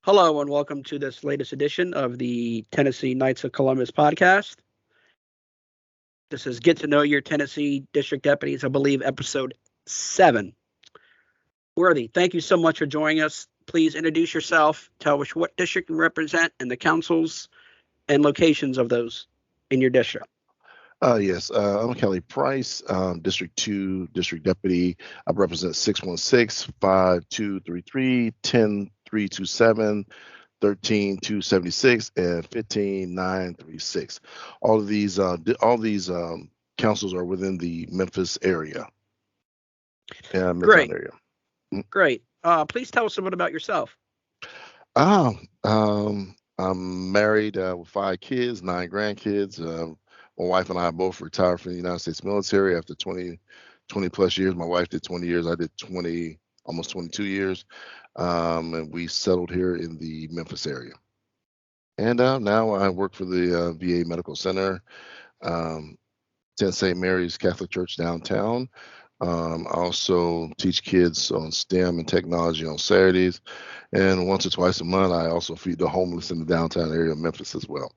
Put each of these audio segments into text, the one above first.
Hello and welcome to this latest edition of the Tennessee Knights of Columbus podcast. This is Get to Know Your Tennessee District Deputies, I believe, episode 7. Worthy, thank you so much for joining us. Please introduce yourself, tell us what district you represent, and the councils and locations of those in your district. Yes, I'm Kelly Price, District 2 District Deputy. I represent 616-5233-10327, 13276, and 15936. All these councils are within the Memphis area, Midtown Great, area. great. Please tell us a bit about yourself. I'm married with 5 kids, 9 grandkids. My wife and I both retired from the United States military after 20 plus years. My wife did 20 years. I did almost 22 years. And we settled here in the Memphis area. And now I work for the VA Medical Center, St. Mary's Catholic Church downtown. I also teach kids on STEM and technology on Saturdays. And once or twice a month, I also feed the homeless in the downtown area of Memphis as well.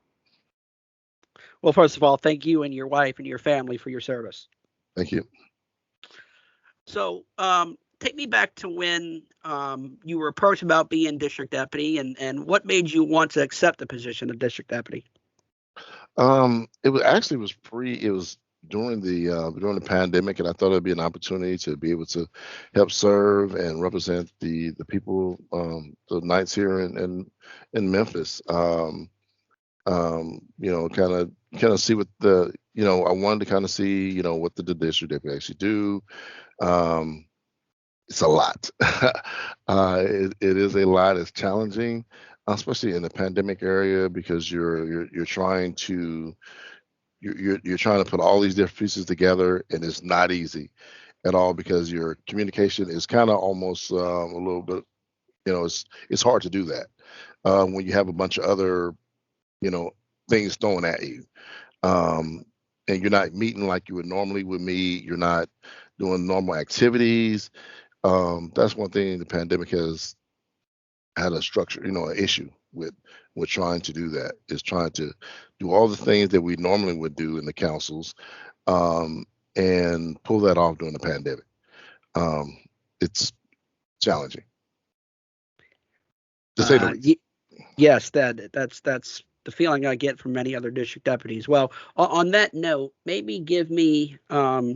Well, first of all, thank you and your wife and your family for your service. Thank you. So, take me back to when you were approached about being district deputy, and what made you want to accept the position of district deputy? It was during the pandemic, and I thought it'd be an opportunity to be able to help serve and represent the people, the Knights here in Memphis. Kind of see what I wanted to kind of see, what the district deputy actually do. It's a lot. It is a lot. It's challenging, especially in the pandemic area, because you're trying to put all these different pieces together, and it's not easy at all because your communication is kind of almost a little bit, it's hard to do that when you have a bunch of other things thrown at you. And you're not meeting like you would normally would meet. You're not doing normal activities. That's one thing the pandemic has had a structure, an issue with trying to do that, is trying to do all the things that we normally would do in the councils, and pull that off during the pandemic. It's challenging, to say the least. Yes, that's the feeling I get from many other district deputies. Well, on that note, maybe give me a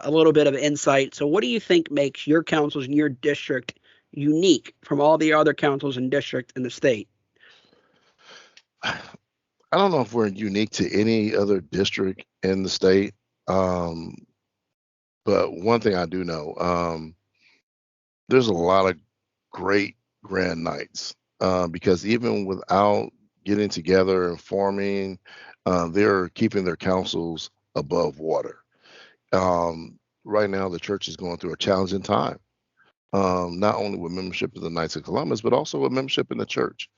little bit of insight. So what do you think makes your councils in your district unique from all the other councils and districts in the state? I don't know if we're unique to any other district in the state, but one thing I do know, there's a lot of great Grand Knights, because even without getting together and forming, they're keeping their councils above water. Right now, the church is going through a challenging time, not only with membership of the Knights of Columbus, but also with membership in the church.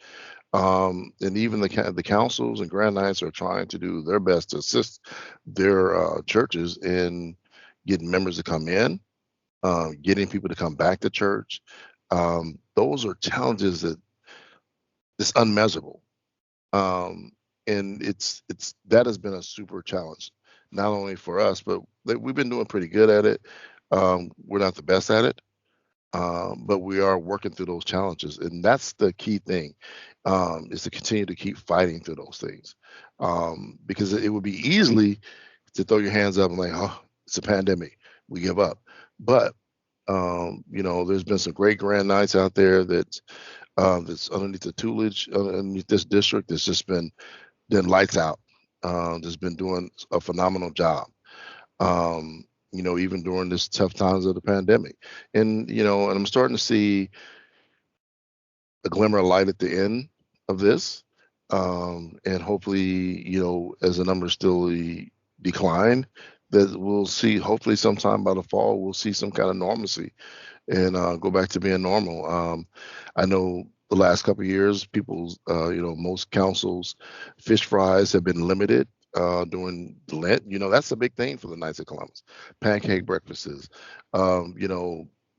And even the councils and Grand Knights are trying to do their best to assist their churches in getting members to come in, getting people to come back to church. Those are challenges that it's unmeasurable. And that has been a super challenge, not only for us, but we've been doing pretty good at it. We're not the best at it, but we are working through those challenges, and that's the key thing, is to continue to keep fighting through those things, because it would be easily to throw your hands up and like, oh, it's a pandemic, we give up. But there's been some great Grand Knights out there that's underneath the tutelage, underneath this district, that's just been lights out. That's been doing a phenomenal job. Even during this tough times of the pandemic. And I'm starting to see a glimmer of light at the end of this. And hopefully, as the numbers still decline, that we'll see, hopefully sometime by the fall, we'll see some kind of normalcy and go back to being normal. I know the last couple of years, most councils, fish fries have been limited during Lent. That's a big thing for the Knights of Columbus. Pancake breakfasts,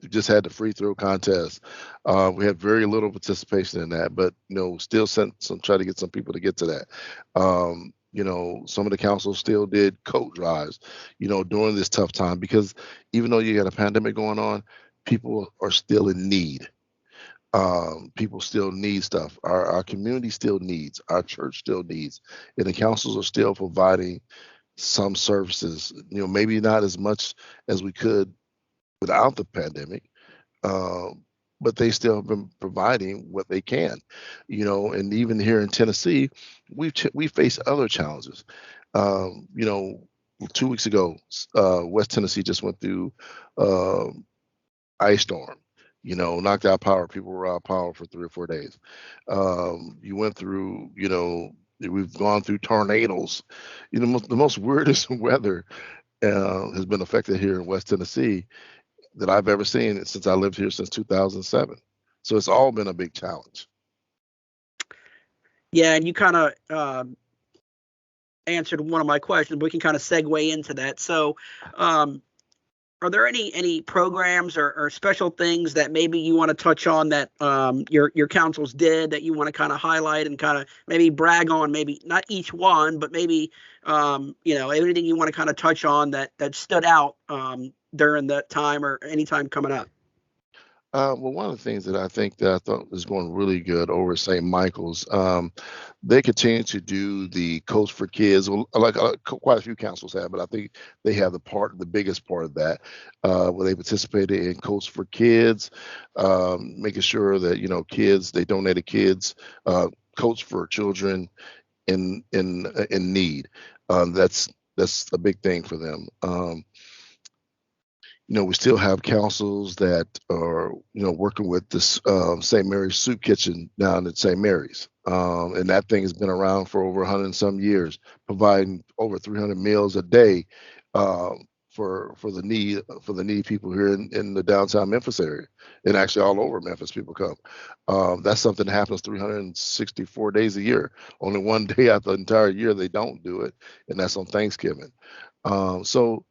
just had the free throw contest. We had very little participation in that, but still sent some try to get some people to get to that. Some of the councils still did coat drives, during this tough time, because even though you got a pandemic going on, people are still in need. People still need stuff. Our community still needs, our church still needs, and the councils are still providing some services, maybe not as much as we could without the pandemic, uh, but they still have been providing what they can, and even here in Tennessee, we face other challenges. 2 weeks ago, West Tennessee just went through uh, ice storm. Knocked out power. People were out of power for 3 or 4 days. You went through, we've gone through tornadoes. The most weirdest weather has been affected here in West Tennessee that I've ever seen since I lived here since 2007. So it's all been a big challenge. Yeah, and you kind of answered one of my questions. We can kind of segue into that. So, are there any programs or special things that maybe you want to touch on that your councils did that you want to kind of highlight and kind of maybe brag on? Maybe not each one, but maybe anything you want to kind of touch on that stood out during that time or any time coming up. Well, one of the things that I thought was going really good over at St. Michael's, they continue to do the Coach for Kids, like quite a few councils have, but I think they have the biggest part of that, where they participated in Coach for Kids, making sure that kids, they donated kids, Coach for children in need. That's a big thing for them. We still have councils that are, working with this St. Mary's Soup Kitchen down at St. Mary's. And that thing has been around for over 100 and some years, providing over 300 meals a day for the needy people here in the downtown Memphis area, and actually all over Memphis people come. That's something that happens 364 days a year. Only one day out the entire year they don't do it, and that's on Thanksgiving. So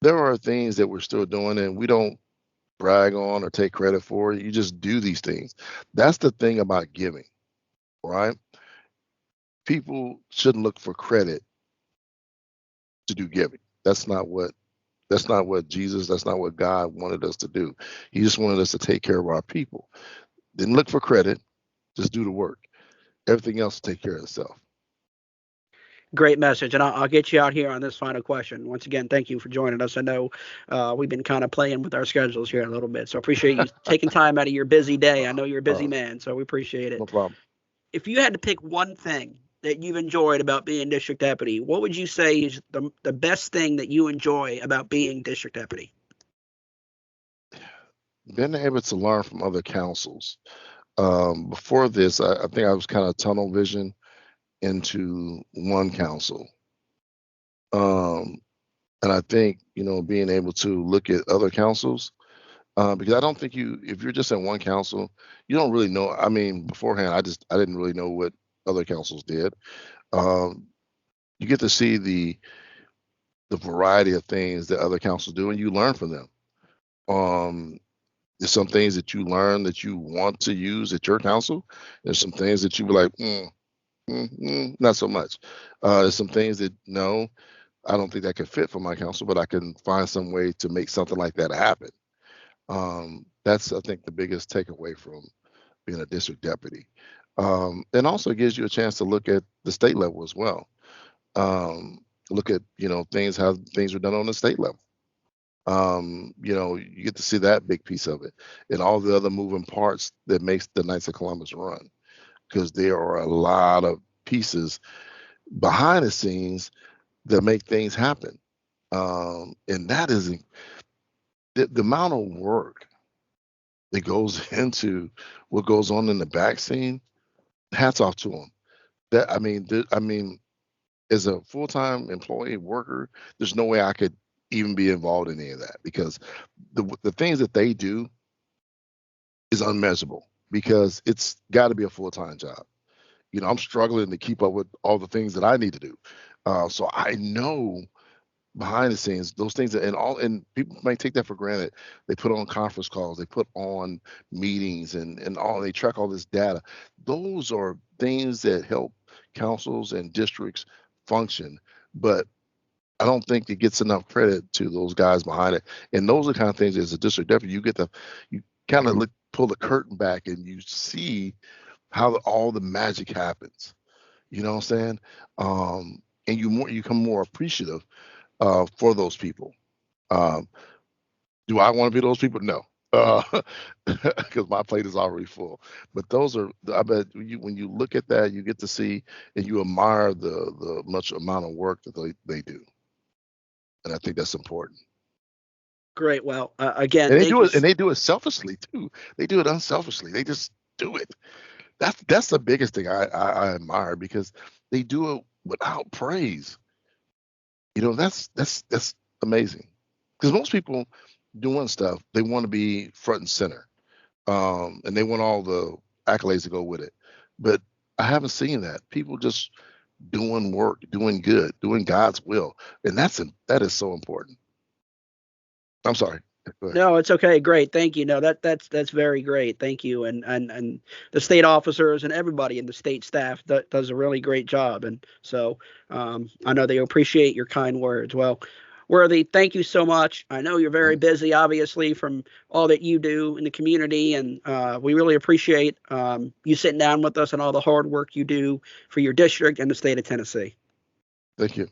there are things that we're still doing, and we don't brag on or take credit for. You just do these things. That's the thing about giving, right? People shouldn't look for credit to do giving. That's not what Jesus, that's not what God wanted us to do. He just wanted us to take care of our people. Didn't look for credit, just do the work. Everything else will take care of itself. Great message, and I'll get you out here on this final question. Once again, thank you for joining us. I know we've been kind of playing with our schedules here a little bit, so I appreciate you taking time out of your busy day. I know you're a busy man, so we appreciate it. No problem. If you had to pick one thing that you've enjoyed about being district deputy, what would you say is the best thing that you enjoy about being district deputy? Being able to learn from other councils. Before this, I think I was kind of tunnel vision into one council. And I think, being able to look at other councils, because I don't think if you're just in one council, you don't really know. I mean, beforehand, I didn't really know what other councils did. You get to see the variety of things that other councils do, and you learn from them. There's some things that you learn that you want to use at your council. There's some things that you be like, not so much. There's some things that, no, I don't think that could fit for my council, but I can find some way to make something like that happen. That's, I think, the biggest takeaway from being a district deputy. And also gives you a chance to look at the state level as well. Look at, how things are done on the state level. You get to see that big piece of it and all the other moving parts that makes the Knights of Columbus run, because there are a lot of pieces behind the scenes that make things happen. And that is the amount of work that goes into what goes on in the back scene. Hats off to them. I mean, as a full-time employee worker, there's no way I could even be involved in any of that, because the things that they do is unmeasurable, because it's got to be a full-time job. I'm struggling to keep up with all the things that I need to do. So I know behind the scenes, those things, and people might take that for granted. They put on conference calls, they put on meetings, and all, they track all this data. Those are things that help councils and districts function, but I don't think it gets enough credit to those guys behind it. And those are the kind of things, as a district deputy, you kind of pull the curtain back and you see how all the magic happens. You know what I'm saying? And you become more appreciative for those people. Um, do I want to be those people? No, because my plate is already full. But those are, I bet when you look at that, you get to see and you admire the much amount of work that they do, and I think that's important. Great. Well, again, And they thank do you. it, and they do it selflessly too. They do it unselfishly. They just do it. That's the biggest thing I admire, because they do it without praise. That's amazing. Because most people doing stuff, they want to be front and center, and they want all the accolades to go with it. But I haven't seen that. People just doing work, doing good, doing God's will, and that is so important. I'm sorry. Go ahead. No, it's okay. Great. Thank you. No, that's very great. Thank you. And the state officers and everybody in the state staff does a really great job. And so I know they appreciate your kind words. Well, Worthy, thank you so much. I know you're very Mhm. busy, obviously, from all that you do in the community, and we really appreciate you sitting down with us and all the hard work you do for your district and the state of Tennessee. Thank you.